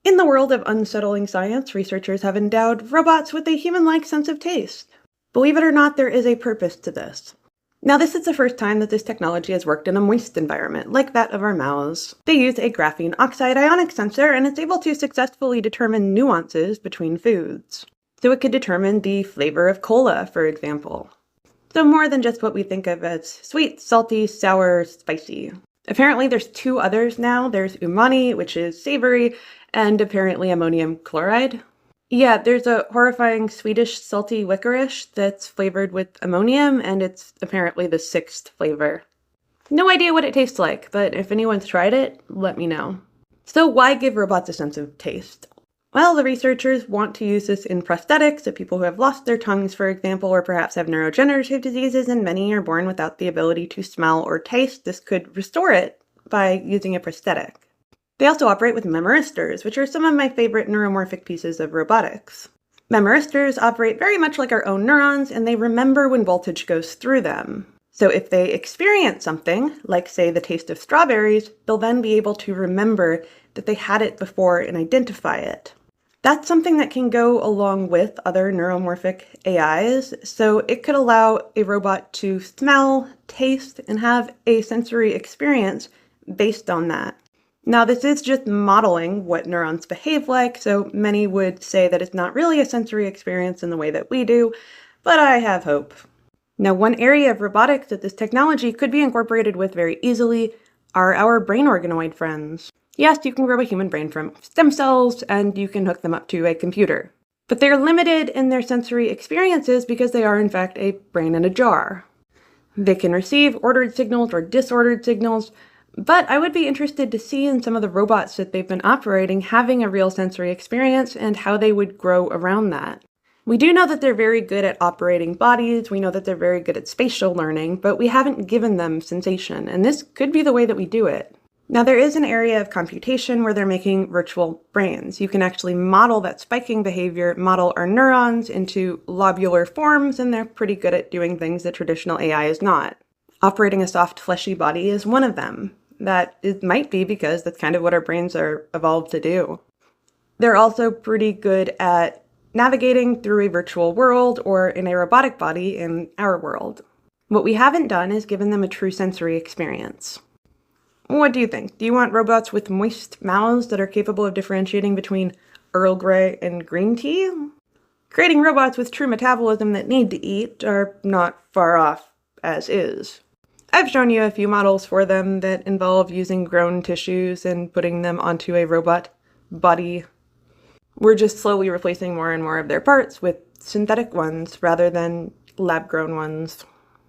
In the world of unsettling science, researchers have endowed robots with a human-like sense of taste. Believe it or not, there is a purpose to this. Now, this is the first time that this technology has worked in a moist environment, like that of our mouths. They use a graphene oxide ionic sensor, and it's able to successfully determine nuances between foods. So it could determine the flavor of cola, for example. So more than just what we think of as sweet, salty, sour, spicy. Apparently there's two others now. There's umami, which is savory, and apparently ammonium chloride. Yeah, there's a horrifying Swedish salty licorice that's flavored with ammonium, and it's apparently the sixth flavor. No idea what it tastes like, but if anyone's tried it, let me know. So why give robots a sense of taste? Well, the researchers want to use this in prosthetics, so people who have lost their tongues, for example, or perhaps have neurodegenerative diseases, and many are born without the ability to smell or taste. This could restore it by using a prosthetic. They also operate with memoristors, which are some of my favorite neuromorphic pieces of robotics. Memoristors operate very much like our own neurons, and they remember when voltage goes through them. So if they experience something, like say the taste of strawberries, they'll then be able to remember that they had it before and identify it. That's something that can go along with other neuromorphic AIs, so it could allow a robot to smell, taste, and have a sensory experience based on that. Now, this is just modeling what neurons behave like, so many would say that it's not really a sensory experience in the way that we do, but I have hope. Now, one area of robotics that this technology could be incorporated with very easily are our brain organoid friends. Yes, you can grow a human brain from stem cells, and you can hook them up to a computer. But they're limited in their sensory experiences because they are, in fact, a brain in a jar. They can receive ordered signals or disordered signals, but I would be interested to see in some of the robots that they've been operating having a real sensory experience and how they would grow around that. We do know that they're very good at operating bodies, we know that they're very good at spatial learning, but we haven't given them sensation, and this could be the way that we do it. Now, there is an area of computation where they're making virtual brains. You can actually model that spiking behavior, model our neurons into lobular forms, and they're pretty good at doing things that traditional AI is not. Operating a soft, fleshy body is one of them. That it might be because that's kind of what our brains are evolved to do. They're also pretty good at navigating through a virtual world or in a robotic body in our world. What we haven't done is given them a true sensory experience. What do you think? Do you want robots with moist mouths that are capable of differentiating between Earl Grey and green tea? Creating robots with true metabolism that need to eat are not far off as is. I've shown you a few models for them that involve using grown tissues and putting them onto a robot body. We're just slowly replacing more and more of their parts with synthetic ones rather than lab-grown ones.